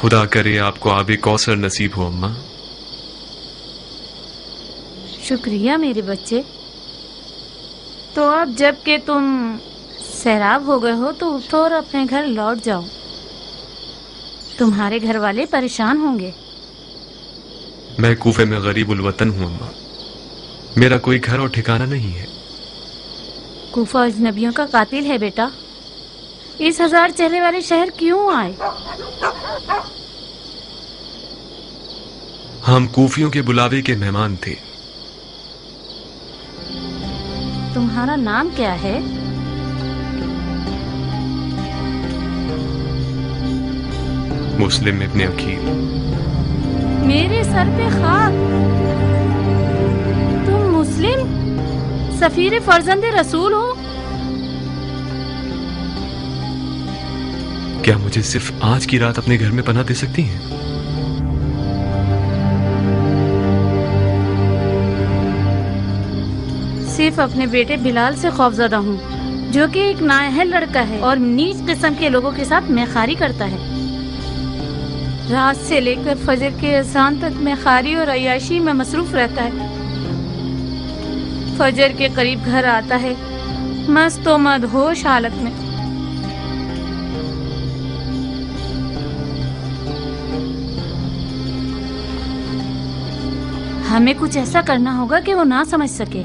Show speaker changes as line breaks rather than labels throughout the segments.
خدا کرے آپ کو آب کوثر نصیب ہو اماں۔
شکریہ میرے بچے۔ تو اب جب کہ تم سیراب ہو گئے ہو تو اٹھو اور اپنے گھر لوٹ جاؤ، تمہارے گھر والے پریشان ہوں گے۔
میں کوفے میں غریب الوطن ہوں اماں، میرا کوئی گھر اور ٹھکانہ نہیں ہے۔
کوفہ اجنبیوں کا قاتل ہے بیٹا، اس 1000 چہرے والے شہر کیوں آئے؟
ہم کوفیوں کے بلاوے کے مہمان تھے۔
تمہارا نام کیا ہے؟
مسلم ابن عقیل۔
میرے سر پہ خاک، تم مسلم سفیر فرزند رسول ہو؟
کیا مجھے صرف آج کی رات اپنے گھر میں پناہ دے سکتی ہیں؟
صرف اپنے بیٹے بلال سے خوفزدہ ہوں، جو کہ ایک نااہل لڑکا ہے اور نیچ قسم کے لوگوں کے ساتھ میخاری کرتا ہے۔ رات سے لے کر فجر کے اذان تک میخاری اور عیاشی میں مصروف رہتا ہے۔ فجر کے قریب گھر آتا ہے مست و مدہوش حالت میں۔ ہمیں کچھ ایسا کرنا ہوگا کہ وہ نہ سمجھ سکے۔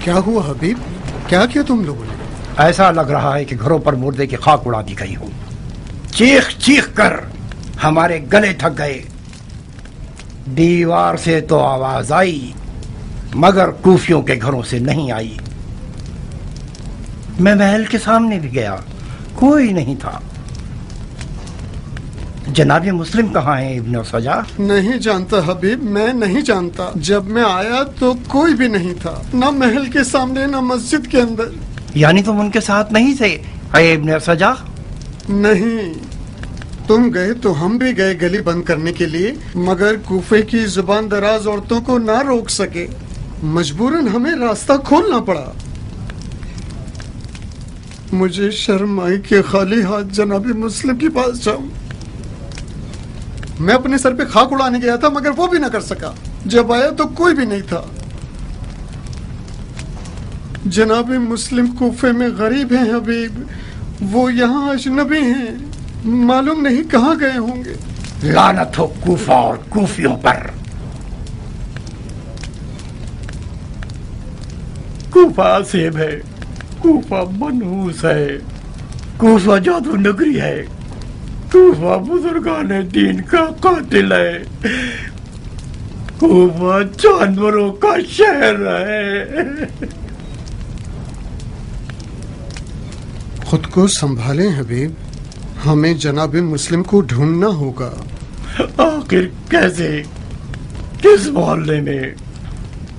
کیا ہوا حبیب؟ کیا کیا تم لوگوں نے؟
ایسا لگ رہا ہے کہ گھروں پر مردے کی خاک اڑا دی گئی ہو۔ چیخ چیخ کر ہمارے گلے تھک گئے۔ دیوار سے تو آواز آئی مگر کوفیوں کے گھروں سے نہیں آئی۔ میں محل کے سامنے بھی گیا، کوئی نہیں تھا۔ جناب مسلم کہاں ہیں ابن سجا؟
نہیں جانتا حبیب، میں نہیں جانتا۔ جب میں آیا تو کوئی بھی نہیں تھا، نہ محل کے سامنے نہ مسجد کے اندر۔
یعنی تم ان کے ساتھ نہیں تھے اے ابن سجا؟
نہیں، تم گئے تو ہم بھی گئے گلی بند کرنے کے لیے، مگر کوفے کی زبان دراز عورتوں کو نہ روک سکے، مجبوراً ہمیں راستہ کھولنا پڑا۔ مجھے شرم آئی کہ خالی ہاتھ جناب مسلم کے پاس جاؤں۔ میں اپنے سر پہ خاک اڑانے گیا تھا مگر وہ بھی نہ کر سکا۔ جب آیا تو کوئی بھی نہیں تھا۔ جناب مسلم کوفے میں غریب ہیں حبیب، وہ یہاں اجنبی ہیں، معلوم نہیں کہاں گئے ہوں گے۔
لعنت ہو کوفہ اور کوفیوں پر۔ کوفہ عصیب ہے، کوفہ منحوس ہے، کوفہ جادو نگری ہے، کوفہ بزرگان دین کا قاتل ہے، کوفہ جانوروں کا شہر ہے۔
خود کو سنبھالیں حبیب، ہمیں جناب مسلم کو ڈھونڈنا ہوگا۔
آخر کیسے؟ کس محلے میں؟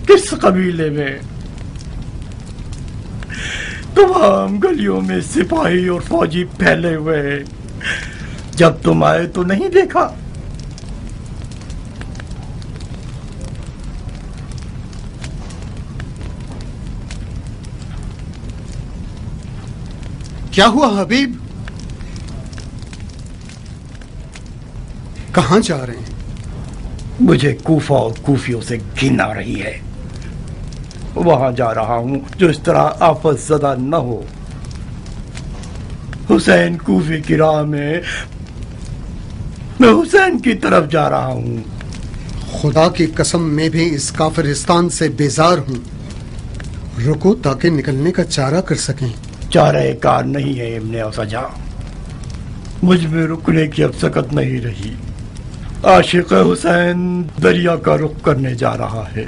کس قبیلے میں؟ تمام گلیوں میں سپاہی اور فوجی پھیلے ہوئے ہیں، جب تم آئے تو نہیں دیکھا۔
کیا ہوا حبیب؟ کہاں جا رہے ہیں؟
مجھے کوفہ اور کوفیوں سے گھن آ رہی ہے۔ وہاں جا رہا ہوں جو اس طرح آفت زدہ نہ ہو۔ حسین کوفی کی راہ میں حسین کی طرف جا رہا ہوں۔
خدا کی قسم میں بھی اس کافرستان سے بیزار ہوں۔ رکو تاکہ نکلنے کا چارہ کر سکیں۔
چارہ کار نہیں ہے ابن سجا، مجھ میں رکنے کی اب سکت نہیں رہی۔ عاشق حسین دریا کا رخ کرنے جا رہا ہے۔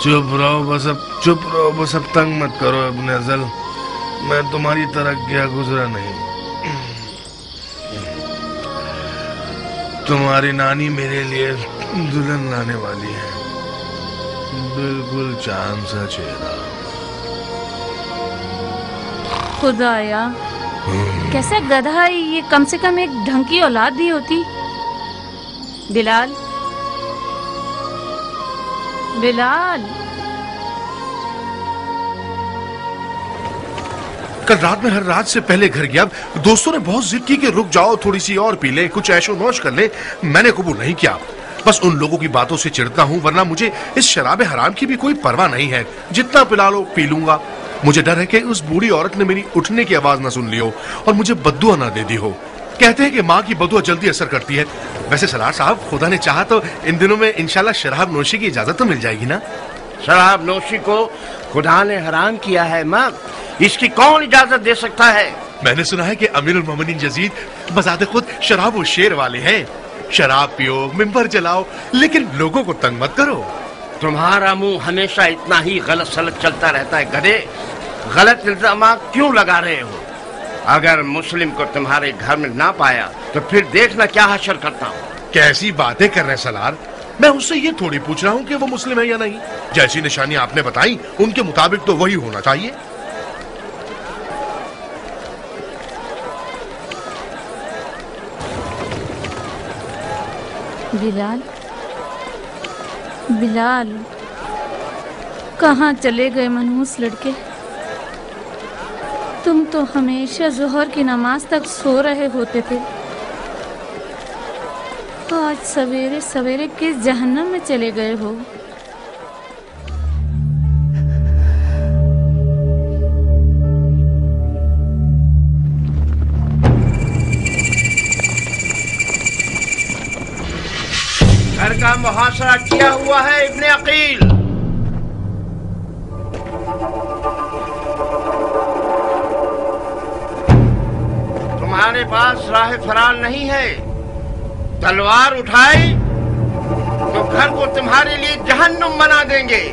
चुप रहो बस अब तंग मत करो इब्ने अज़ल। मैं तुम्हारी तरह गया गुजरा नहीं। तुम्हारी नानी मेरे लिए दुल्हन लाने वाली है, बिल्कुल चांद सा चेहरा।
खुदाया, कैसा गधा है ये, कम से कम एक ढंग की औलाद दी होती। बिलाल, बिलाल,
कल रात में हर रात से पहले घर गया। दोस्तों ने बहुत जिद की कि रुक जाओ, थोड़ी सी और पी ले, कुछ ऐशो नौश कर ले। मैंने कबूल नहीं किया। बस उन लोगों की बातों से चिढ़ता हूँ, वरना मुझे इस शराब हराम की भी कोई परवाह नहीं है। जितना पिला लो पी लूंगा। मुझे डर है कि उस बूढ़ी औरत ने मेरी उठने की आवाज ना सुन ली हो और मुझे बद्दुआ ना दे दी हो। कहते हैं कि माँ की बद्दुआ जल्दी असर करती है। वैसे सलार साहब, खुदा ने चाहा तो इन दिनों में इंशाल्लाह शराब नोशी की इजाजत तो मिल जाएगी ना?
शराब नोशी को खुदा ने हराम किया है माँ, इसकी कौन इजाजत दे सकता है?
मैंने सुना है कि अमीरुल मोमिनीन यजीद बजाते खुद शराब और शेर वाले हैं। शराब पियो, मिंबर जलाओ, लेकिन लोगों को तंग मत करो।
तुम्हारा मुंह हमेशा इतना ही गलत सलत चलता रहता है गधे। गलत इल्जामात क्यों लगा रहे हो? अगर मुस्लिम को तुम्हारे घर में ना पाया तो फिर देखना क्या हशर करता हूँ।
कैसी बातें कर रहे हैं सलार? मैं उससे ये थोड़ी पूछ रहा हूँ कि वो मुस्लिम है या नहीं। जैसी निशानी आपने बताई उनके मुताबिक तो वही होना चाहिए।
बिलाल, बिलाल, कहाँ चले गए मनहूस लड़के? तुम तो हमेशा जोहर की नमाज तक सो रहे होते थे। आज सवेरे सवेरे किस जहन्नम में चले गए हो?
घर का मुहासरा किया हुआ है इब्ने अकील। तुम्हारे पास राह फरार नहीं है। तलवार उठाई तो घर को तुम्हारे लिए जहन्नुम बना देंगे।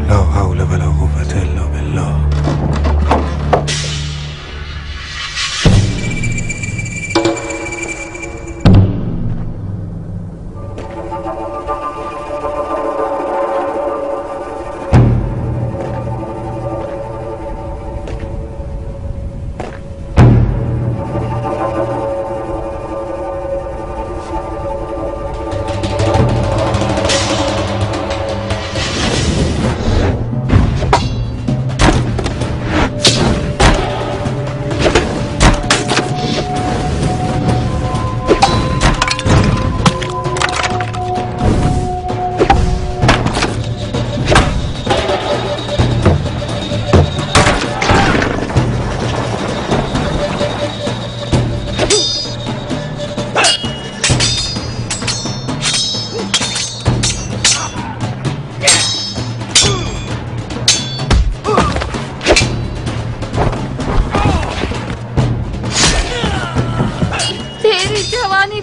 ला हौला वला कुव्वता इल्ला बिल्लाह।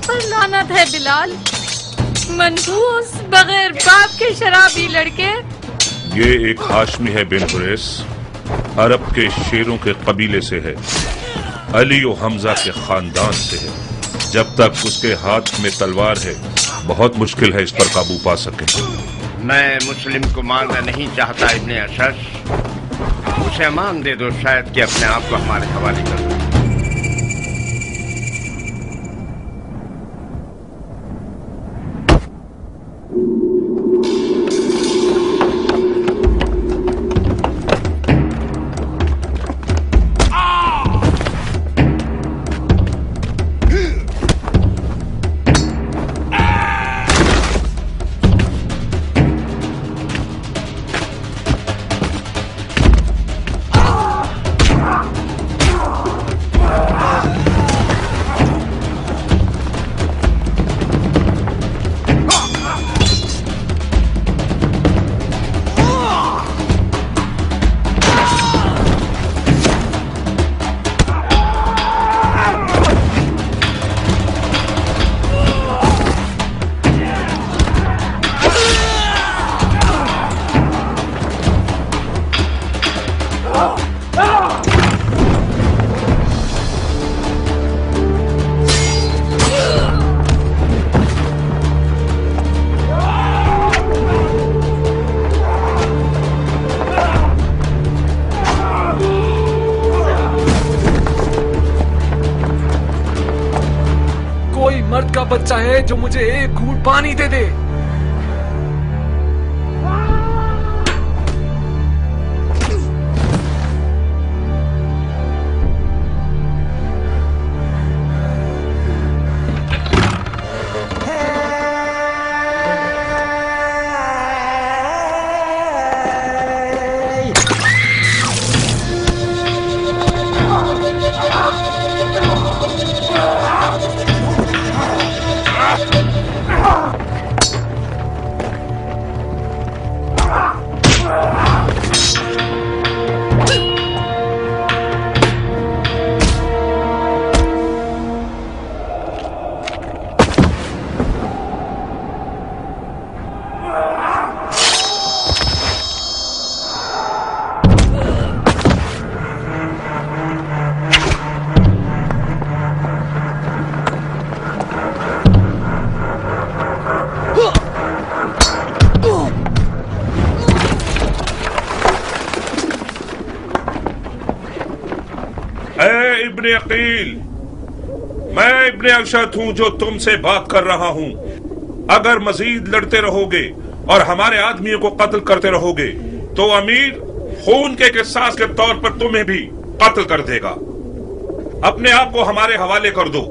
पर लानत है बिलाल, मनहूस बगैर बाप के शराबी लड़के।
ये एक हाशमी है बिन हुरैस, अरब के शेरों के कबीले से है, अली और हमजा के खानदान से है। जब तक उसके हाथ में तलवार है बहुत मुश्किल है इस पर काबू पा सके।
मैं मुस्लिम को मारना नहीं चाहता इब्ने अशश, उसे अमान दे दो, शायद कि अपने आप को हमारे हवाले कर दो।
बच्चा है जो मुझे एक घूंट पानी दे दे।
इब्ने अकील, मैं इब्ने अशद हूं जो तुमसे बात कर रहा हूं। अगर मजीद लड़ते रहोगे और हमारे आदमियों को कत्ल करते रहोगे तो अमीर खून के किसास के तौर पर तुम्हें भी कत्ल कर देगा। अपने आप को हमारे हवाले कर दो।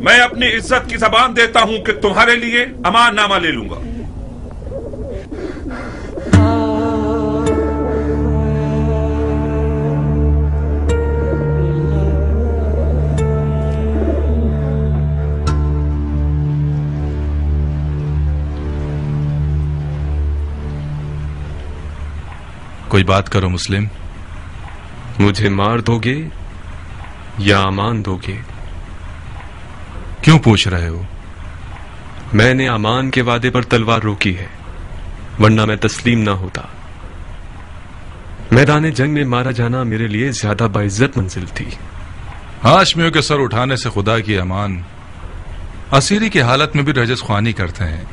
मैं अपनी इज्जत की जबान देता हूं कि तुम्हारे लिए अमाननामा ले लूंगा।
कोई बात करो मुस्लिम।
मुझे मार दोगे या अमान दोगे?
क्यों पूछ रहे हो?
मैंने अमान के वादे पर तलवार रोकी है, वरना मैं तस्लीम ना होता। मैदान जंग में मारा जाना मेरे लिए ज्यादा बाइज्जत मंजिल थी।
हाशमियों के सर उठाने से खुदा की अमान। असीरी की हालत में भी रजस ख्वानी करते हैं।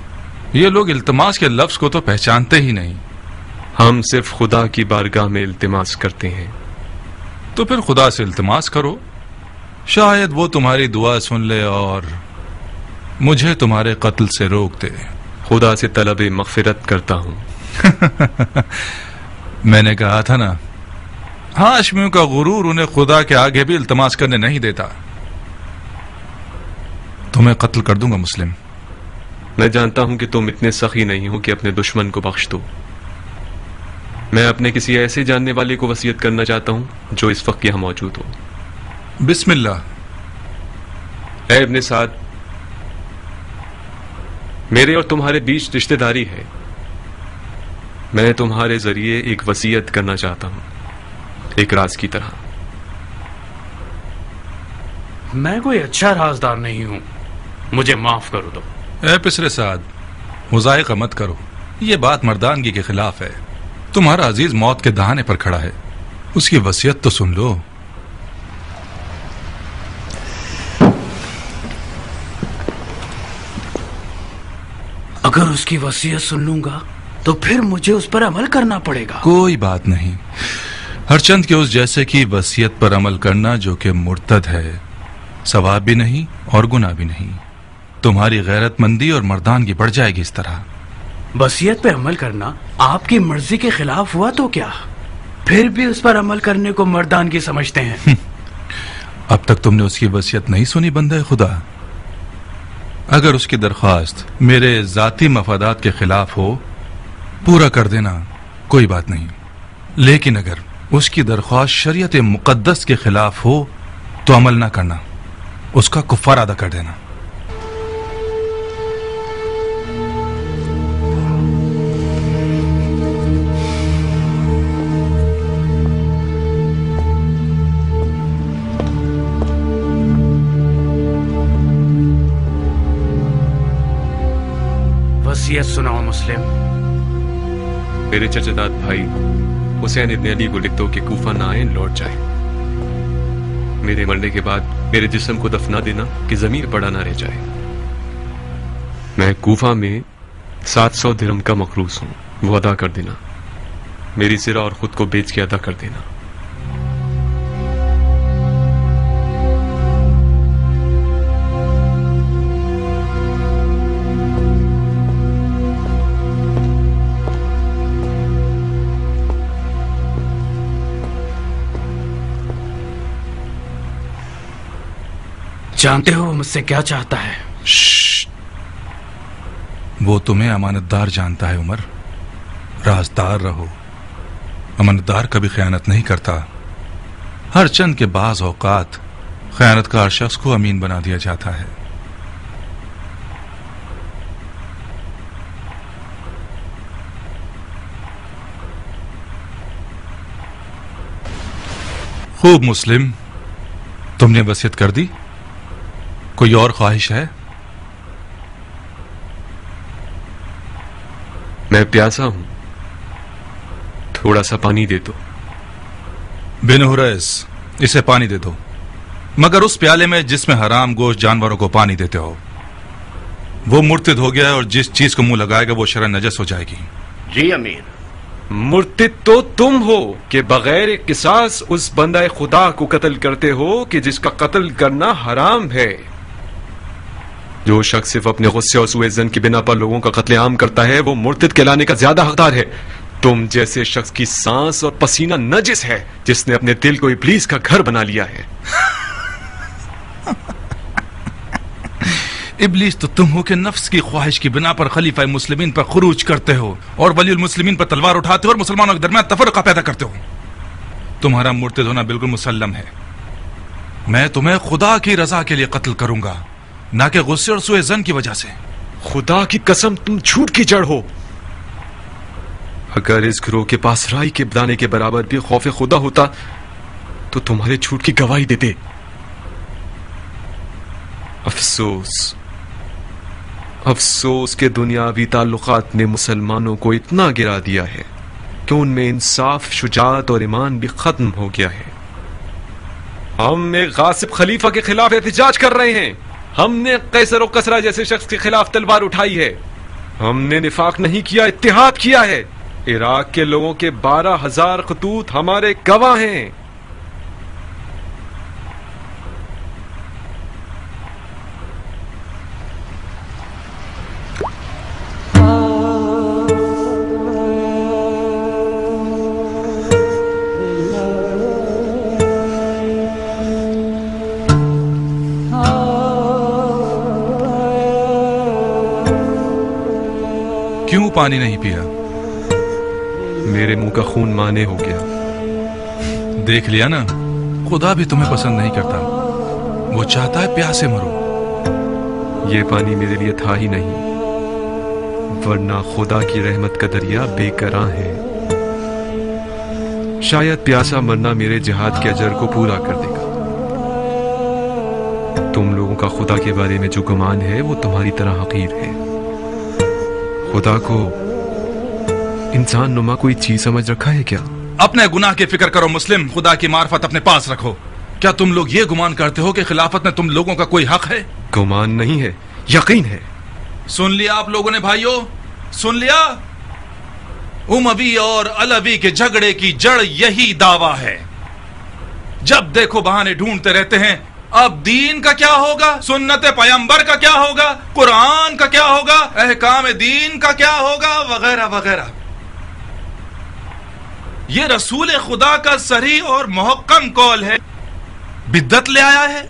ये लोग इल्तमास के लफ्ज को तो पहचानते ही नहीं।
हम सिर्फ खुदा की बारगाह में इल्तिमास करते हैं।
तो फिर खुदा से इल्तिमास करो, शायद वो तुम्हारी दुआ सुन ले और मुझे तुम्हारे कत्ल से रोक दे।
खुदा से तलब मगफिरत करता हूं।
मैंने कहा था ना, हाशमियों का गुरूर उन्हें खुदा के आगे भी इल्तिमास करने नहीं देता। तुम्हें कत्ल कर दूंगा मुस्लिम।
मैं जानता हूं कि तुम इतने सखी नहीं हो कि अपने दुश्मन को बख्श दो। मैं अपने किसी ऐसे जानने वाले को वसीयत करना चाहता हूं जो इस वक्त यहां मौजूद हो।
बिस्मिल्लाह।
ऐ इब्ने साद, मेरे और तुम्हारे बीच रिश्तेदारी है। मैं तुम्हारे जरिए एक वसीयत करना चाहता हूं, एक राज की तरह।
मैं कोई अच्छा राजदार नहीं हूं, मुझे माफ कर दो।
ऐ पिसरे साद, मुज़ायक़ा मत करो। ये बात मर्दानगी के खिलाफ है। तुम्हारा अजीज मौत के दहाने पर खड़ा है, उसकी वसीयत तो सुन लो।
अगर उसकी वसीयत सुन लूंगा तो फिर मुझे उस पर अमल करना पड़ेगा।
कोई बात नहीं। हरचंद के उस जैसे की वसीयत पर अमल करना जो कि मुर्तद है, सवाब भी नहीं और गुनाह भी नहीं। तुम्हारी गैरतमंदी और मर्दानगी बढ़ जाएगी इस तरह।
वसीयत पे अमल करना आपकी मर्जी के खिलाफ हुआ तो क्या? फिर भी उस पर अमल करने को मर्दानगी समझते हैं।
अब तक तुमने उसकी वसीयत नहीं सुनी बंदे खुदा। अगर उसकी दरख्वास्त मेरे जाती मफादात के खिलाफ हो, पूरा कर देना, कोई बात नहीं। लेकिन अगर उसकी दरख्वास्त शरीयत मुकद्दस के खिलाफ हो तो अमल ना करना, उसका कुफ्फार अदा कर देना।
वसीयत सुनाओ मुस्लिम।
मेरे चचेदाद भाई हुसैन इब्ने अली को लिख दो कि कूफा ना आए, लौट जाए। मेरे मरने के बाद मेरे जिस्म को दफना देना कि जमीन पड़ा ना रह जाए। मैं कूफा में 700 दिरहम का मखरूस हूं, वो अदा कर देना। मेरी सिरा और खुद को बेच के अदा कर देना।
जानते हो वो मुझसे क्या चाहता है?
वो तुम्हें अमानतदार जानता है उमर। राजदार रहो। अमानतदार कभी खयानत नहीं करता। हर चंद के बाज औकात खयानतकार शख्स को अमीन बना दिया जाता है। खूब मुस्लिम, तुमने वसीयत कर दी। कोई और ख्वाहिश है?
मैं प्यासा हूं, थोड़ा सा पानी दे दो।
बिन हुरैस, इसे पानी दे दो, मगर उस प्याले में जिसमें हराम गोश्त जानवरों को पानी देते हो। वो मुर्तिद हो गया है और जिस चीज को मुंह लगाएगा वो शरअन नजस हो जाएगी।
जी अमीर।
मुर्तिद तो तुम हो कि बगैर किसास उस बंदा खुदा को कत्ल करते हो कि जिसका कत्ल करना हराम है। जो शख्स सिर्फ अपने गुस्से और सूए ज़न की बिना पर लोगों का कत्लेआम करता है वो मुर्तिद कहलाने का ज्यादा हकदार है। तुम जैसे शख्स की सांस और पसीना नजिस है जिसने अपने दिल को इब्लीस का घर बना लिया है।
इब्लीस तो तुम हो कि नफ्स की ख्वाहिश की बिना पर खलीफा मुस्लिमीन पर खुरूज करते हो और वलीउल मुस्लिमीन पर तलवार उठाते हो और मुसलमानों के दरमियान तफरका पैदा करते हो। तुम्हारा मुर्तिद होना बिल्कुल मुसल्लम है। मैं तुम्हें खुदा की रजा के लिए कत्ल करूंगा, ना कि गुस्से और सूए ज़न की वजह से।
खुदा की कसम, तुम झूठ की जड़ हो। अगर इस गिरोह के पास राई के दाने के बराबर भी खौफ खुदा होता तो तुम्हारे झूठ की गवाही देते। अफसोस, अफसोस के दुनियावी ताल्लुकात ने मुसलमानों को इतना गिरा दिया है कि उनमें इंसाफ, शुजाअत और ईमान भी खत्म हो गया है। हम एक गासिब खलीफा के खिलाफ एहतिजाज कर रहे हैं। हमने कैसर और कसरा जैसे शख्स के खिलाफ तलवार उठाई है। हमने निफाक नहीं किया, इत्तेहाद किया है। इराक के लोगों के 12,000 खतूत हमारे गवाह हैं।
क्यों पानी नहीं पिया?
मेरे मुंह का खून माने हो गया।
देख लिया ना, खुदा भी तुम्हें पसंद नहीं करता। वो चाहता है प्यासे मरो।
ये पानी मेरे लिए था ही नहीं, वरना खुदा की रहमत का दरिया बेकरां है। शायद प्यासा मरना मेरे जिहाद के अजर को पूरा कर देगा। तुम लोगों का खुदा के बारे में जो गुमान है वो तुम्हारी तरह हकीर है। खुदा को इंसान नुमा कोई चीज समझ रखा है क्या?
अपने गुनाह की फिक्र करो मुस्लिम, खुदा की मार्फत अपने पास रखो। क्या तुम लोग ये गुमान करते हो कि खिलाफत में तुम लोगों का कोई हक है?
गुमान नहीं है, यकीन है।
सुन लिया आप लोगों ने भाइयों, सुन लिया? उमवी और अलवी के झगड़े की जड़ यही दावा है। जब देखो बहाने ढूंढते रहते हैं। अब दीन का क्या होगा, सुन्नत पैगंबर का क्या होगा, कुरान का क्या होगा, अहकाम दीन का क्या होगा, वगैरह वगैरह। ये रसूल खुदा का सही और मुहक्कम कौल है। बिद्दत ले आया है।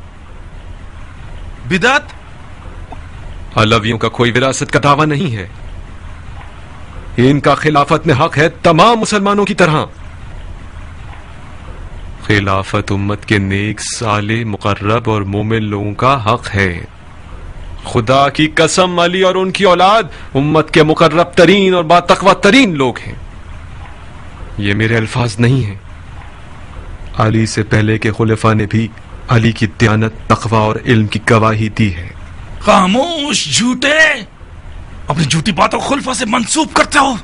बिदअत
अलवियों का कोई विरासत का दावा नहीं है। इनका खिलाफत में हक है तमाम मुसलमानों की तरह। खिलाफत उम्मत के नेक, साले, मुकर्रब और मोमिन लोगों का हक है। खुदा की कसम, अली और उनकी औलाद उम्मत के मुकर्रब तरीन और बातकवा तरीन लोग हैं। ये मेरे अल्फाज नहीं हैं। अली से पहले के खुलफा ने भी अली की दयानत, तकवा और इल्म की गवाही दी है।
खामोश झूठे, अपनी झूठी बातों खुलफा से मंसूब करते हो।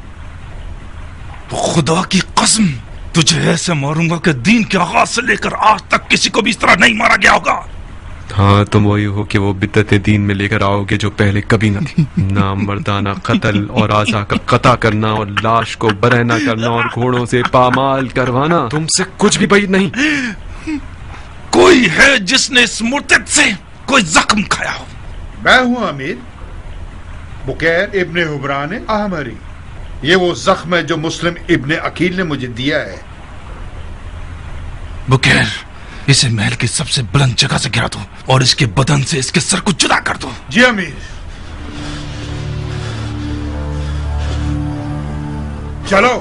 तो खुदा की कसम, तुझे ऐसे मारूंगा कि दीन के आगाज से लेकर आज तक किसी को भी इस तरह नहीं मारा गया होगा।
हाँ, तुम वही हो कि वो बिद्दत दीन में लेकर आओगे जो पहले कभी न थी। नाम मर्दाना कत्ल और आजा का कता करना और लाश को बरहना करना और घोड़ों से पामाल करवाना तुमसे कुछ भी بعید नहीं।
कोई है जिसने इस मुर्तद से कोई जख्म खाया हो?
मैं हूं अमीर, बुकैर इब्ने हुबरान अहमरी। ये वो जख्म है जो मुस्लिम इब्ने अकील ने मुझे दिया है।
बुकैर, اسے محل کی سب سے بلند جگہ سے گرا دو اور اس کے بدن سے اس کے سر کو جدا کر دو.
جی امیر. چلو.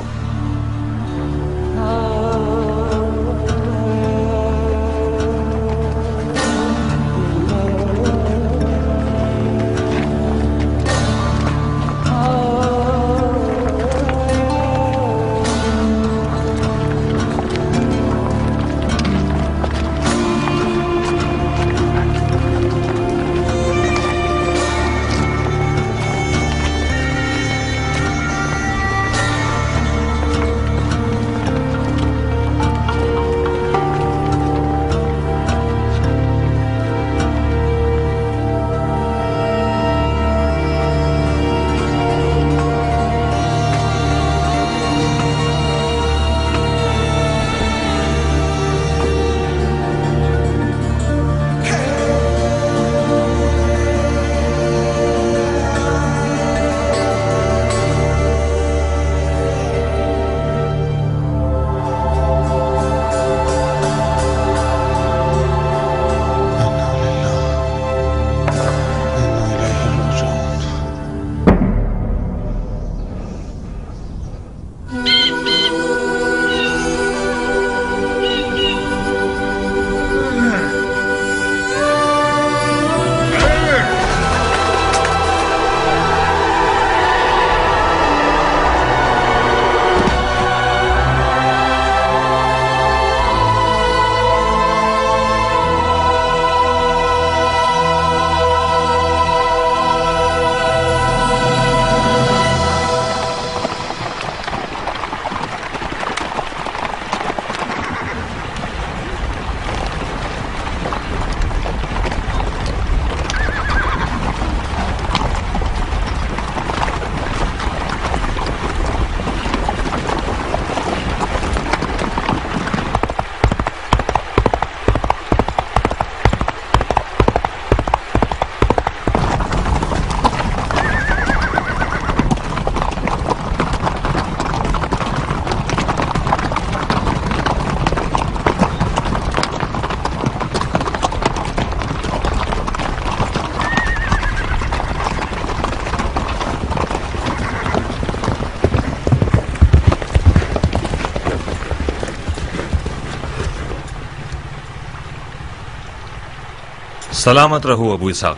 سلامت رہو ابو اسحاق.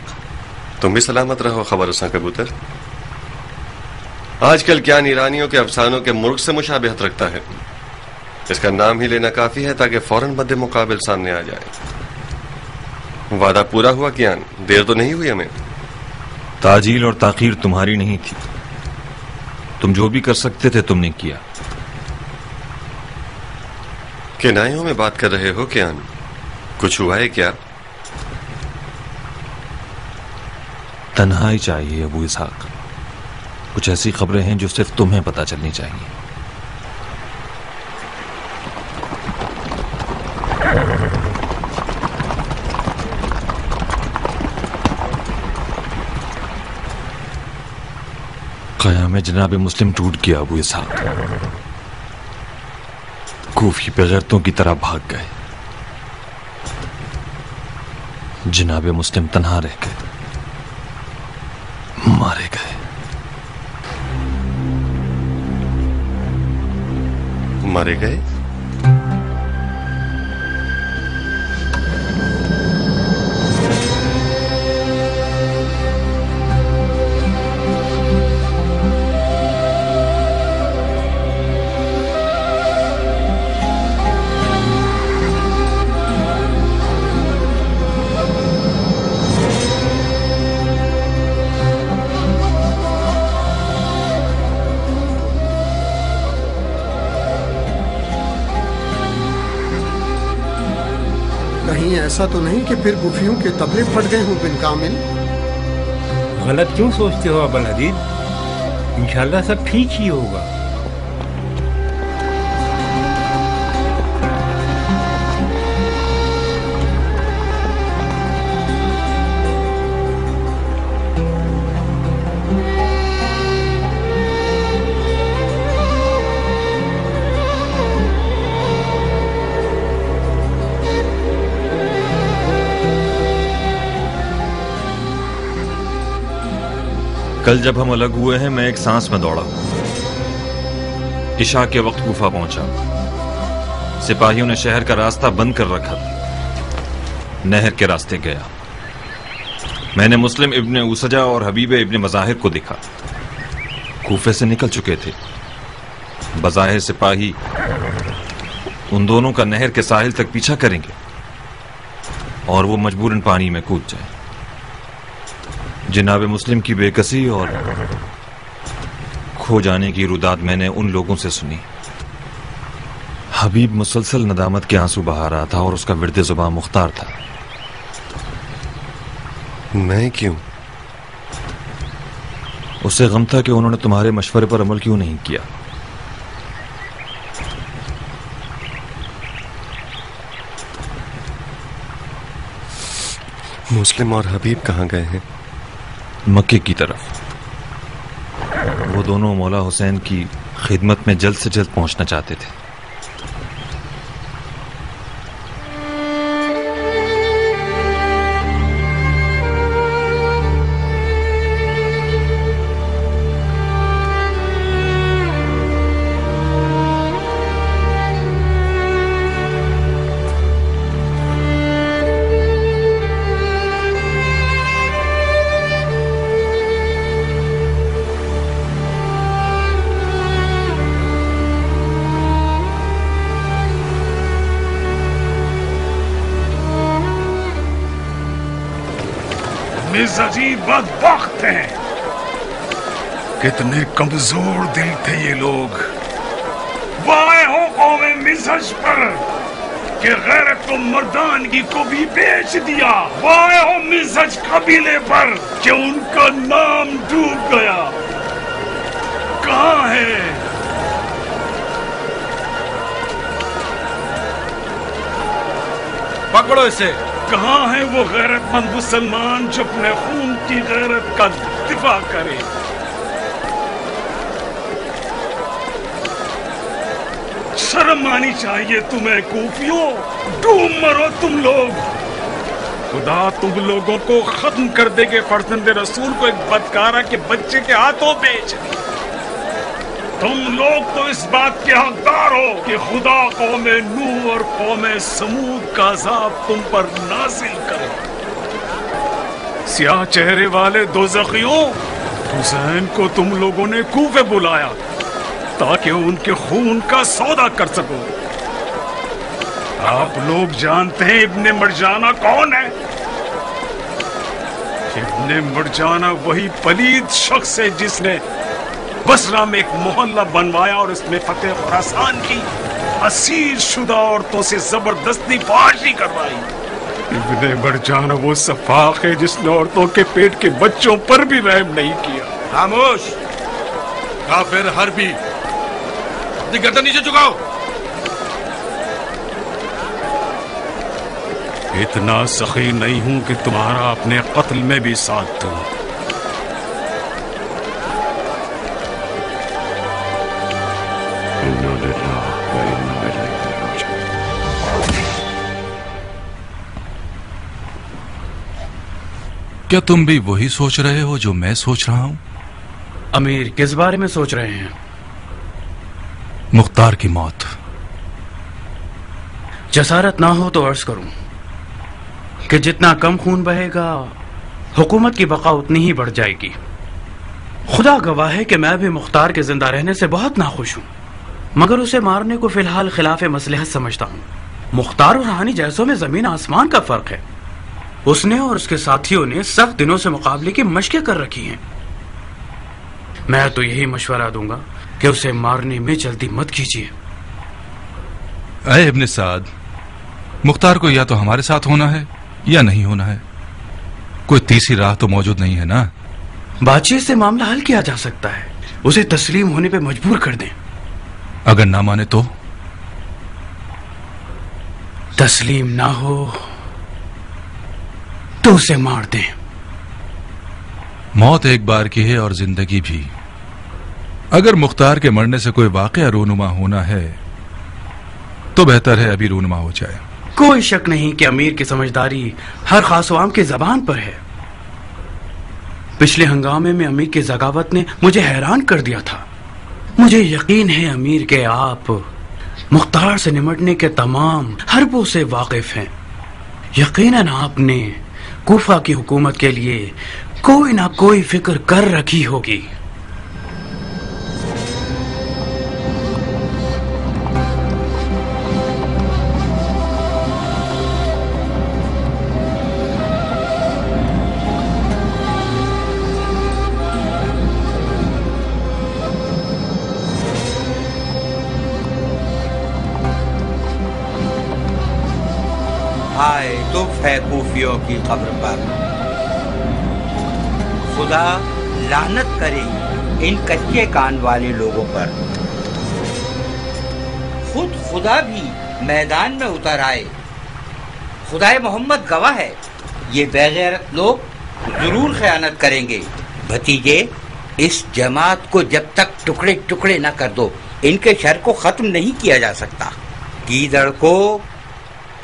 تم بھی سلامت رہو خبر رساں کبوتر. آج کل کیا ایرانیوں کے افسانوں کے مرغ سے مشابہت رکھتا ہے. اس کا نام ہی لینا کافی ہے تاکہ فوراً مد مقابل سامنے آ جائے. وعدہ پورا ہوا کیان؟ دیر تو نہیں ہوئی ہمیں؟
تاجیل اور تاخیر تمہاری نہیں تھی. تم جو بھی کر سکتے تھے تم نے کیا.
کنایوں میں بات کر رہے ہو کیان؟ کچھ ہوا ہے کیا؟
تنہائی چاہیے ابو اسحاق. کچھ ایسی خبریں ہیں جو صرف تمہیں پتہ چلنی چاہیے. قیام جناب مسلم ٹوٹ گیا ابو اسحاق. کوفی بغیرتوں کی طرح بھاگ گئے. جناب مسلم تنہا رہ گئے، مارے گئے.
مارے گئے؟
ایسا تو نہیں کہ پھر گفیوں کے تبلے پھٹ گئے ہوں بن کامل؟
غلط کیوں سوچتے ہو ابا الحدید؟ انشاءاللہ سب ٹھیک ہی ہوگا.
کل جب ہم الگ ہوئے ہیں میں ایک سانس میں دوڑا ہوں. عشاء کے وقت کوفہ پہنچا. سپاہیوں نے شہر کا راستہ بند کر رکھا تھا. نہر کے راستے گیا. میں نے مسلم ابن اوسجہ اور حبیب ابن مظاہر کو دیکھا. کوفے سے نکل چکے تھے. بظاہر سپاہی ان دونوں کا نہر کے ساحل تک پیچھا کریں گے اور وہ مجبوراً پانی میں کود جائیں. جناب مسلم کی بے کسی اور کھو جانے کی رداد میں نے ان لوگوں سے سنی. حبیب مسلسل ندامت کے آنسو بہا رہا تھا اور اس کا ورد زباں مختار تھا.
میں کیوں؟
اسے غم تھا کہ انہوں نے تمہارے مشورے پر عمل کیوں نہیں کیا.
مسلم اور حبیب کہاں گئے ہیں؟
مکے کی طرف. وہ دونوں مولا حسین کی خدمت میں جلد سے جلد پہنچنا چاہتے تھے.
عجیب بدبخت ہیں. کتنے کمزور دل تھے یہ لوگ. وائے ہو قوم مزہج پر کہ غیرت و مردانگی کو بھی بیچ دیا. وائے ہو مزہج قبیلے پر کہ ان کا نام ڈوب گیا. کہاں ہے
پکڑو اسے.
کہاں ہے وہ غیرت مند مسلمان جو اپنے خون کی غیرت کا دفاع کرے؟ شرم آنی چاہیے تمہیں کوفیوں. ڈوب مرو تم لوگ. خدا تم لوگوں کو ختم کر دے گے. فرزند رسول کو ایک بدکارہ کے بچے کے ہاتھوں بیچ دی. تم لوگ تو اس بات کے حقدار ہو کہ خدا قوم نوح اور قوم سمود کا عذاب تم پر نازل کرے. سیاہ چہرے والے دوزخیوں، حسین کو تم لوگوں نے کوفے بلایا تاکہ ان کے خون کا سودا کر سکو. آپ لوگ جانتے ہیں ابن مرجانہ کون ہے؟ ابن مرجانہ وہی پلید شخص ہے جس نے بصرہ میں ایک محلہ بنوایا اور اس میں فتح خراسان کی اسیر شدہ عورتوں سے زبردستی فحاشی کروائی. ابن مرجانہ وہ سفاق ہے جس نے عورتوں کے پیٹ کے بچوں پر بھی رحم نہیں کیا.
خاموش کافر حربی، اپنی گردن نیچے جھکاؤ.
اتنا سخی نہیں ہوں کہ تمہارا اپنے قتل میں بھی ساتھ دوں.
کیا تم بھی وہی سوچ رہے ہو جو میں سوچ رہا ہوں؟
امیر کس بارے میں سوچ رہے ہیں؟
مختار کی موت.
جسارت نہ ہو تو عرض کروں کہ جتنا کم خون بہے گا حکومت کی بقا اتنی ہی بڑھ جائے گی. خدا گواہ ہے کہ میں بھی مختار کے زندہ رہنے سے بہت ناخوش ہوں، مگر اسے مارنے کو فی الحال خلاف مصلحت سمجھتا ہوں. مختار اور ہانی جیسوں میں زمین آسمان کا فرق ہے. اس نے اور اس کے ساتھیوں نے سخت دنوں سے مقابلے کی مشقیں کر رکھی ہیں. میں تو یہی مشورہ دوں گا کہ اسے مارنے میں جلدی مت کیجیے.
اے ابن سعد، مختار کو یا تو ہمارے ساتھ ہونا ہے یا نہیں ہونا ہے. کوئی تیسری راہ تو موجود نہیں ہے نا؟
بات چیت سے معاملہ حل کیا جا سکتا ہے. اسے تسلیم ہونے پہ مجبور کر دیں.
اگر نہ مانے تو؟
تسلیم نہ ہو تو اسے مار دیں.
موت ایک بار کی ہے اور زندگی بھی. اگر مختار کے مرنے سے کوئی واقعہ رونما ہونا ہے تو بہتر ہے ابھی رونما ہو جائے.
کوئی شک نہیں کہ امیر کی سمجھداری ہر خاص و عام کی زبان پر ہے. पिछले हंगामे में अमीर की ज़गावत ने मुझे हैरान कर दिया था। मुझे यकीन है अमीर के आप मुख्तार से निमटने के तमाम हरबों से वाकिफ हैं। यकीनन आपने कूफा की हुकूमत के लिए कोई ना कोई फिक्र कर रखी होगी।
हाय दुख है कूफियों की कब्र पर, खुदा लानत करे इन कच्चे कान वाले लोगों पर। खुद खुदा भी मैदान में उतर आए। खुदाए मोहम्मद गवाह है, ये बेगैरत लोग जरूर खयानत करेंगे। भतीजे, इस जमात को जब तक टुकड़े टुकड़े न कर दो, इनके शर को खत्म नहीं किया जा सकता। गीदड़ को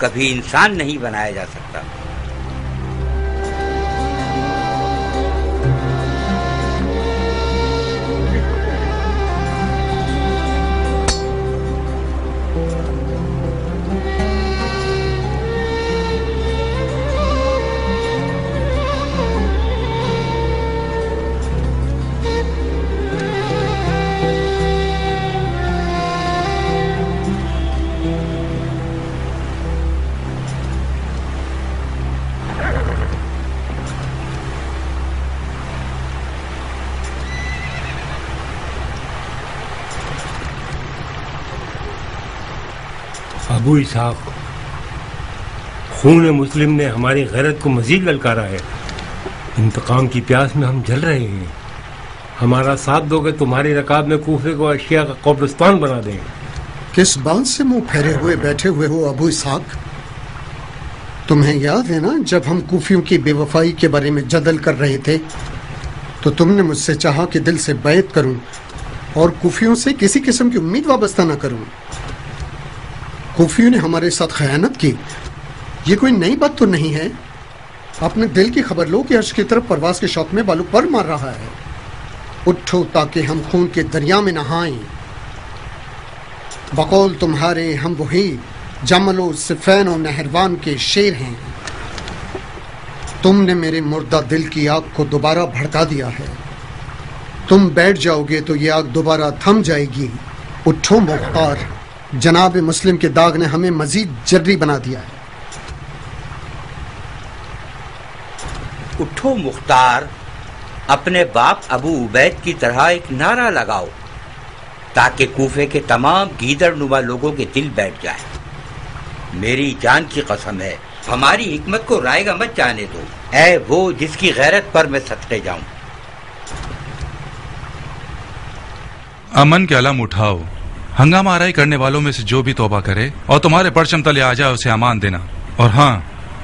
कभी इंसान नहीं बनाया जा सकता।
अबू इसहाक, खून मुस्लिम ने हमारी गैरत को मजीद ललकारा है। इंतकाम की प्यास में हम जल रहे हैं। हमारा साथ दोगे तुम्हारी रकाब में कूफे को अशिया का कब्रिस्तान बना देंगे।
किस बात से मुंह फेरे हुए बैठे हुए हो अबू इसहाक? तुम्हें याद है ना, जब हम कूफियों की बेवफाई के बारे में जदल कर रहे थे तो तुमने मुझसे चाहा कि दिल से बैत करूं और कूफियों से किसी किस्म की उम्मीद वाबस्ता न करूं। कूफियों ने हमारे साथ खयानत की, ये कोई नई बात तो नहीं है। अपने दिल की खबर लो कि अर्श की तरफ परवाज के शौक में बालू पर मार रहा है। उठो ताकि हम खून के दरिया में नहाएं। बकौल तुम्हारे हम वही जमलो सिफैन और नहरवान के शेर हैं। तुमने मेरे मुर्दा दिल की आग को दोबारा भड़का दिया है। तुम बैठ जाओगे तो ये आग दोबारा थम जाएगी। उठो मुख्तार, जनाब मुस्लिम के दाग ने हमें मजीद जर्री बना दिया है।
उठो मुख्तार, अपने बाप अबू उबैद की तरह एक नारा लगाओ ताकि कूफे के तमाम गीदड़ नुमा लोगों के दिल बैठ जाए। मेरी जान की कसम है, हमारी हिकमत को रायगा मत जाने दो। ऐ वो जिसकी गैरत पर मैं सदके जाऊं।
अमन के अलम उठाओ। हंगामा आराई करने वालों में से जो भी तौबा करे और तुम्हारे परचम तले आ जाए उसे अमान देना। और हाँ,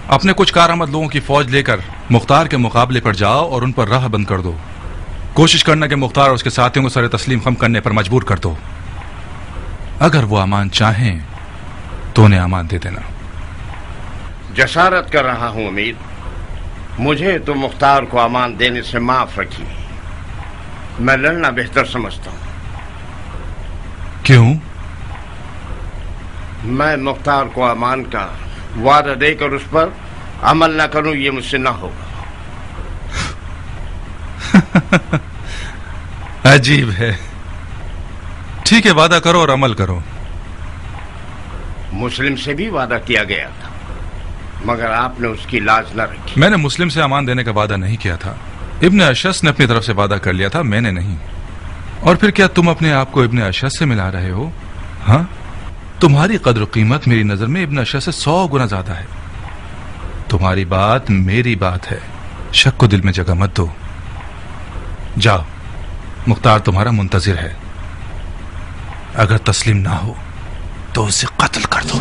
अपने कुछ कारआमद लोगों की फौज लेकर मुख्तार के मुकाबले पर जाओ और उन पर राह बंद कर दो। कोशिश करना कि मुख्तार और उसके साथियों को सर तस्लीम खम करने पर मजबूर कर दो। अगर वो अमान चाहें तो उन्हें अमान दे देना।
जसारत कर रहा हूं अमीर, मुझे तो मुख्तार को अमान देने से माफ रखिए। मैं लड़ना बेहतर समझता हूं।
क्यों?
मैं मुख्तार को अमान का वादा देकर उस पर अमल न करूं, ये मुझसे ना होगा।
अजीब है। ठीक है, वादा करो और अमल करो।
मुस्लिम से भी वादा किया गया था, मगर आपने उसकी लाज न रखी।
मैंने मुस्लिम से अमान देने का वादा नहीं किया था। इब्ने अशस ने अपनी तरफ से वादा कर लिया था, मैंने नहीं। और फिर क्या तुम अपने आप को इब्ने अशस से मिला रहे हो? हाँ, तुम्हारी कद्र कीमत मेरी नजर में इब्ने अशस से 100 गुना ज्यादा है। तुम्हारी बात मेरी बात है, शक को दिल में जगह मत दो। जाओ, मुख्तार तुम्हारा मुंतजिर है। अगर तस्लीम ना हो तो उसे कत्ल कर दो।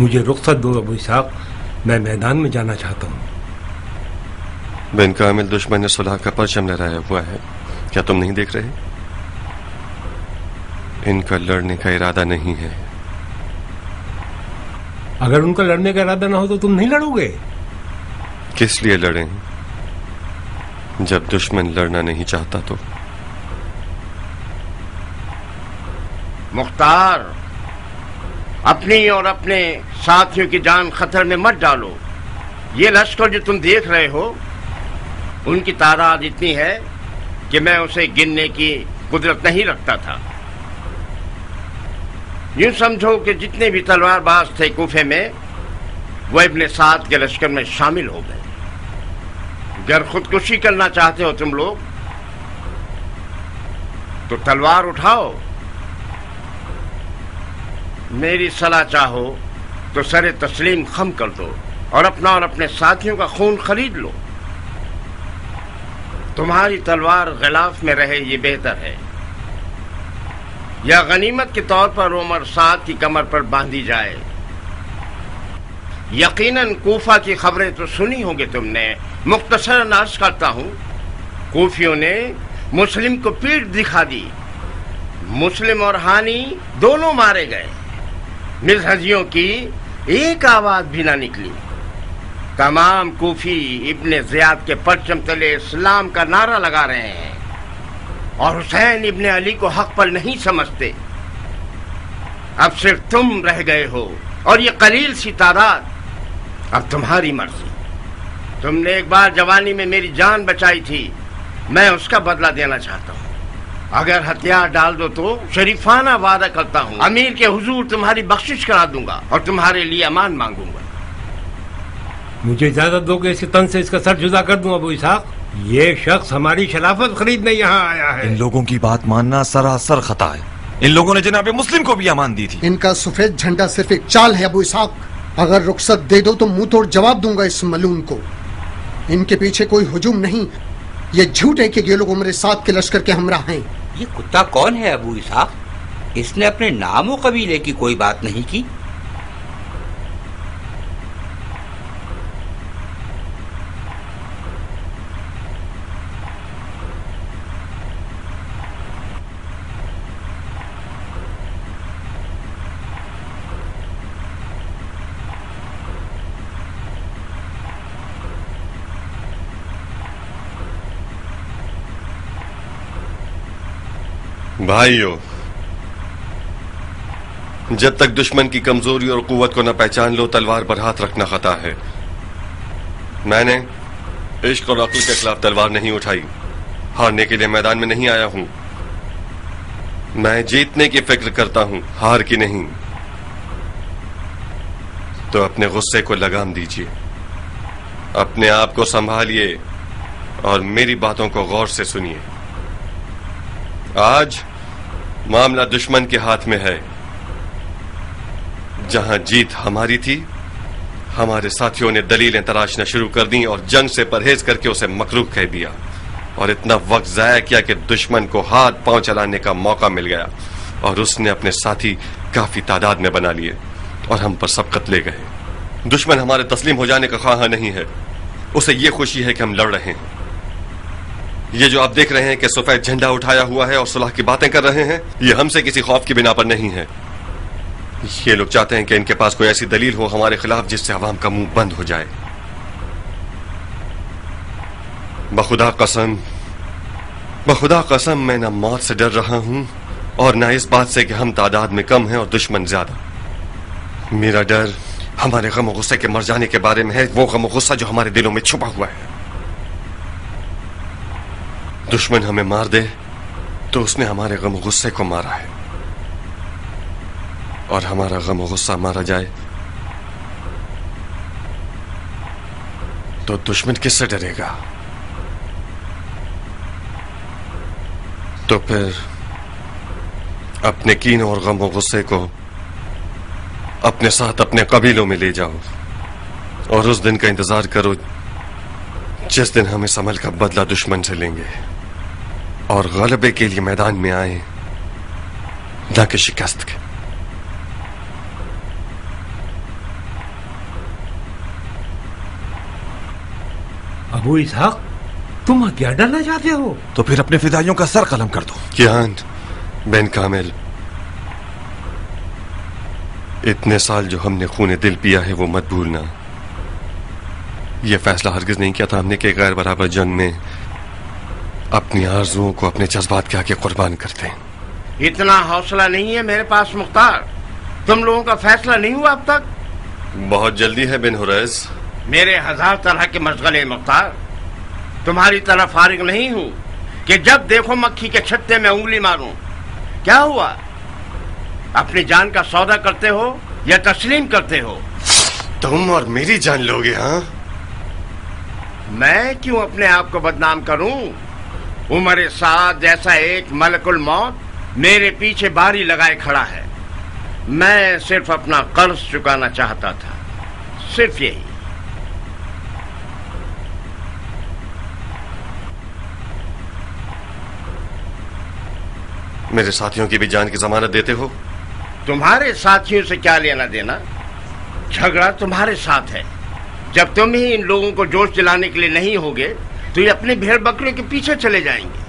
मुझे रुख्सत दो अबू इसहाक, मैं मैदान में जाना चाहता हूँ।
बिन कामिल दुश्मन ने सुलह का परचम लहराया हुआ है, क्या तुम नहीं देख रहे? इनका लड़ने का इरादा नहीं है।
अगर उनका लड़ने का इरादा ना हो तो तुम नहीं लड़ोगे?
किस लिए लड़ें जब दुश्मन लड़ना नहीं चाहता तो?
मुख्तार, अपनी और अपने साथियों की जान खतरे में मत डालो। ये लश्कर जो तुम देख रहे हो, उनकी तादाद इतनी है कि मैं उसे गिनने की कुदरत नहीं रखता था। यूं समझो कि जितने भी तलवारबाज थे कूफे में, वो इब्ने साद के लश्कर में शामिल हो गए। अगर खुदकुशी करना चाहते हो तुम लोग तो तलवार उठाओ, मेरी सलाह चाहो तो सरे तस्लीम खम कर दो और अपना और अपने साथियों का खून खरीद लो। तुम्हारी तलवार गिलाफ में रहे ये बेहतर है, या गनीमत के तौर पर उमर साद की कमर पर बांधी जाए। यकीनन कूफा की खबरें तो सुनी होंगी तुमने। मुख्तसरन अर्ज करता हूं, कूफियों ने मुस्लिम को पीठ दिखा दी। मुस्लिम और हानी दोनों मारे गए। मिज़हजियों की एक आवाज भी ना निकली। तमाम कूफी इब्ने ज़ियाद के परचम तले इस्लाम का नारा लगा रहे हैं और हुसैन इब्ने अली को हक पर नहीं समझते। अब सिर्फ तुम रह गए हो और ये कलील सी तादाद। अब तुम्हारी मर्जी। तुमने एक बार जवानी में मेरी जान बचाई थी, मैं उसका बदला देना चाहता हूँ। अगर हथियार डाल दो तो शरीफाना वादा करता हूँ अमीर के हुजूर तुम्हारी बख्शिश करा दूंगा और तुम्हारे लिए अमान मांगूंगा।
मुझे इजाजत दो कि इसके तन से इसका सर जुदा कर दूं अबू इसहाक। ये शख्स हमारी खिलाफत खरीदने यहाँ आया है।
इन लोगों की बात मानना सरासर खता है। इन लोगों ने जनाब मुस्लिम को भी अमान दी थी।
इनका सफेद झंडा सिर्फ एक चाल है अबू इसहाक। अगर रुखसत दे दो तो मुंह तोड़ जवाब दूंगा इस मलून को। इनके पीछे कोई हुजूम नहीं, ये झूठ है कि ये लोग उमर साद के लश्कर के हमरा हैं।
ये कुत्ता कौन है अबू इसहाक? इसने अपने नाम और कबीले की कोई बात नहीं की।
भाइयों, जब तक दुश्मन की कमजोरी और कुव्वत को न पहचान लो, तलवार पर हाथ रखना खता है। मैंने इश्क और अक्ल के खिलाफ तलवार नहीं उठाई। हारने के लिए मैदान में नहीं आया हूं। मैं जीतने की फिक्र करता हूं, हार की नहीं। तो अपने गुस्से को लगाम दीजिए, अपने आप को संभालिए और मेरी बातों को गौर से सुनिए। आज मामला दुश्मन के हाथ में है। जहां जीत हमारी थी, हमारे साथियों ने दलीलें तराशना शुरू कर दी और जंग से परहेज करके उसे मकरूह कह दिया और इतना वक्त जाया किया कि दुश्मन को हाथ पांव चलाने का मौका मिल गया और उसने अपने साथी काफी तादाद में बना लिए और हम पर सबकत ले गए। दुश्मन हमारे तस्लीम हो जाने का ख्वाह नहीं है, उसे ये खुशी है कि हम लड़ रहे हैं। ये जो आप देख रहे हैं कि सफेद झंडा उठाया हुआ है और सुलह की बातें कर रहे हैं, ये हमसे किसी खौफ की बिना पर नहीं है। ये लोग चाहते हैं कि इनके पास कोई ऐसी दलील हो हमारे खिलाफ जिससे अवाम का मुंह बंद हो जाए। बखुदा कसम मैं न मौत से डर रहा हूं और न इस बात से कि हम तादाद में कम हैं और दुश्मन ज्यादा। मेरा डर हमारे गम और गुस्से के मर जाने के बारे में है, वो गम और गुस्सा जो हमारे दिलों में छुपा हुआ है। दुश्मन हमें मार दे तो उसने हमारे गम और गुस्से को मारा है, और हमारा गम और गुस्सा मारा जाए तो दुश्मन किससे डरेगा? तो फिर अपने कीन और गम और गुस्से को अपने साथ अपने कबीलों में ले जाओ और उस दिन का इंतजार करो जिस दिन हम इस अमल का बदला दुश्मन से लेंगे और गलबे के लिए मैदान में आए, न कि शिकस्त के।
अबू इसहाक, तुम हथियार डालना चाहते हो?
तो फिर अपने फिदाइयों का सर कलम कर दो।
कियान बिन कामिल, इतने साल जो हमने खून दिल पिया है वो मत भूलना। ये फैसला हरगिज नहीं किया था हमने कि गैर बराबर जंग में अपनी आरज़ुओं को अपने जज्बात के आगे कुर्बान करते हैं।
इतना हौसला नहीं है मेरे पास मुख्तार। तुम लोगों का फैसला नहीं हुआ अब तक?
बहुत जल्दी है बिन हुरैस।
मेरे 1000 तरह के मशगले मुख्तार, तुम्हारी तरह फारिग नहीं हूं कि जब देखो मक्खी के छत्ते में उंगली मारूं। क्या हुआ? अपनी जान का सौदा करते हो या तस्लीम करते हो?
तुम और मेरी जान लोगे? हाँ,
मैं क्यों अपने आप को बदनाम करूं? उमर साद जैसा एक मलकुल मौत मेरे पीछे बारी लगाए खड़ा है। मैं सिर्फ अपना कर्ज चुकाना चाहता था, सिर्फ यही।
मेरे साथियों की भी जान की जमानत देते हो?
तुम्हारे साथियों से क्या लेना देना? झगड़ा तुम्हारे साथ है। जब तुम ही इन लोगों को जोश दिलाने के लिए नहीं होगे तो ये अपने भेड़ बकरियों के पीछे चले जाएंगे।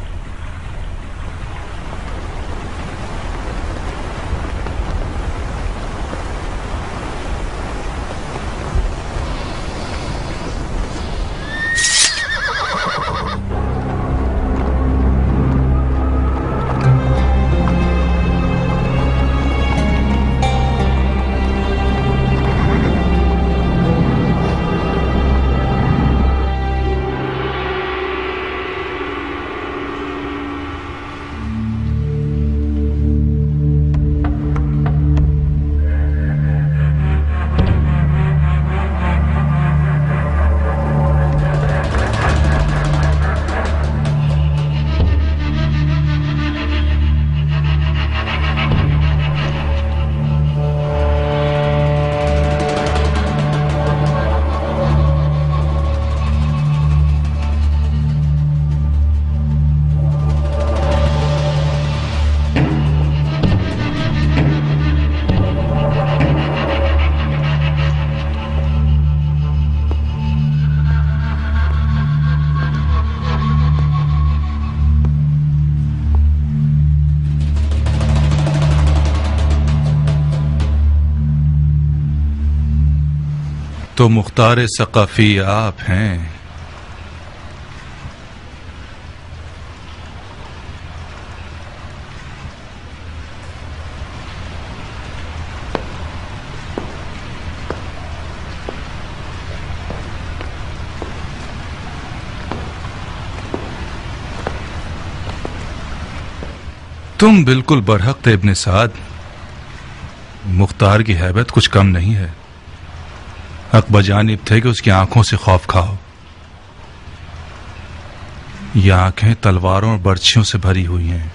तो मुख्तार सकाफी आप हैं। तुम बिल्कुल बरहक थे इब्ने साद। मुख्तार की हैबत कुछ कम नहीं है। हक बजानिब थे कि उसकी आंखों से खौफ खाओ। ये आंखें तलवारों और बर्छियों से भरी हुई हैं।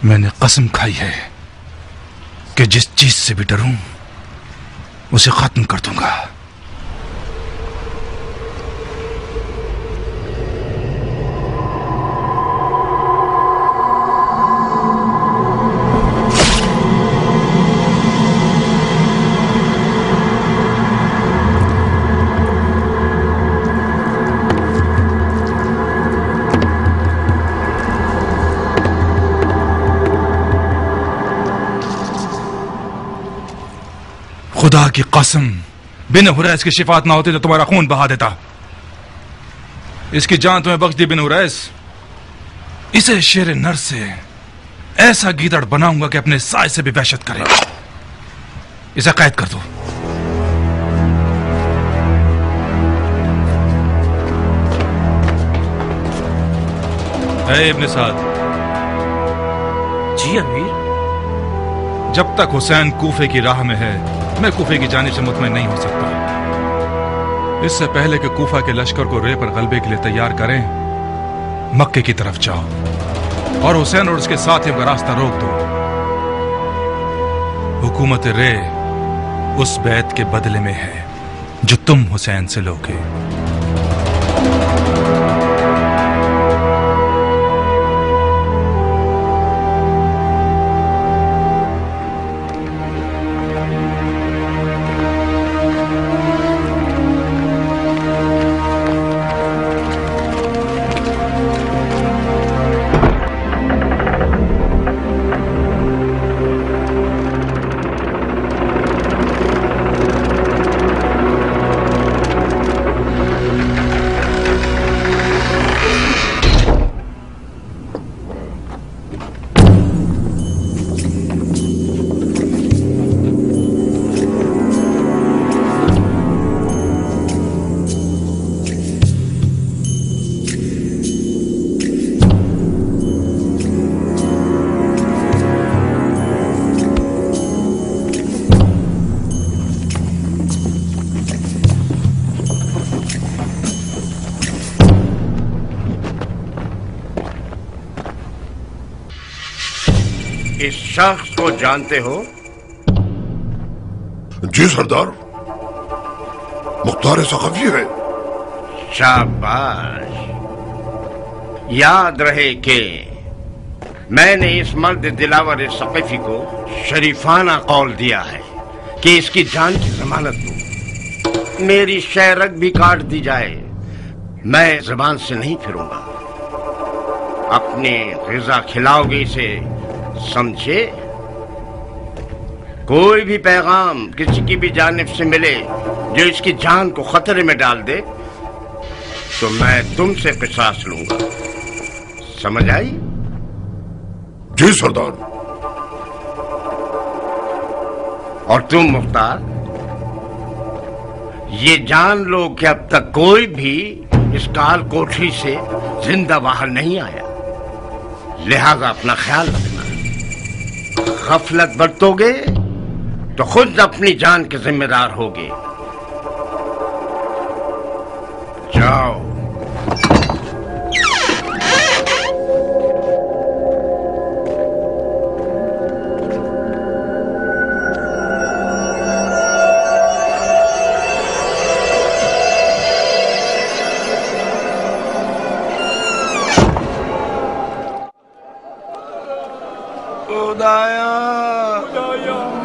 मैंने कसम खाई है कि जिस चीज से भी डरूं उसे खत्म कर दूंगा। खुदा की कसम, बिन हुरैस की शिफात ना होती तो तुम्हारा खून बहा देता। इसकी जान तुम्हें बख्श दी बिन हुरैस। इसे शेर नर से ऐसा गीदड़ बनाऊंगा कि अपने साय से भी वहशत करे। इसे कैद कर दो। ऐ इब्ने साद।
जी अमीर।
जब तक हुसैन कूफे की राह में है मैं कूफे की जानिब से मुतमईन नहीं हो सकता। इससे पहले कि कूफा के लश्कर को रे पर गलबे के लिए तैयार करें, मक्के की तरफ जाओ और हुसैन और उसके साथियों का रास्ता रोक दो। हुकूमत रे उस बैत के बदले में है जो तुम हुसैन से लोगे।
इस शख्स को जानते हो?
जी सरदार, मुख्तार सक़फ़ी है।
शाबाश। याद रहे कि मैंने इस मर्द दिलावर सक़फ़ी को शरीफाना कौल दिया है कि इसकी जान की जमानत दूं। मेरी शहरग भी काट दी जाए, मैं जुबान से नहीं फिरूंगा। अपने ग़िज़ा खिलाओगे इसे, समझे? कोई भी पैगाम किसी की भी जानिब से मिले जो इसकी जान को खतरे में डाल दे तो मैं तुमसे क़िसास लूंगा। समझ आई?
जी सरदार।
और तुम मुख्तार, ये जान लो कि अब तक कोई भी इस काल कोठरी से जिंदा बाहर नहीं आया, लिहाजा अपना ख्याल रखना। गफलत बरतोगे तो खुद अपनी जान के जिम्मेदार होगे। जाओ।
खुदाया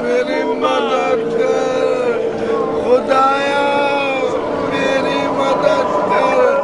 मेरी मदद कर, खुदाया मेरी मदद कर।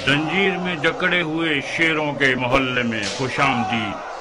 जंजीर में जकड़े हुए शेरों के मोहल्ले में खुशामदीद।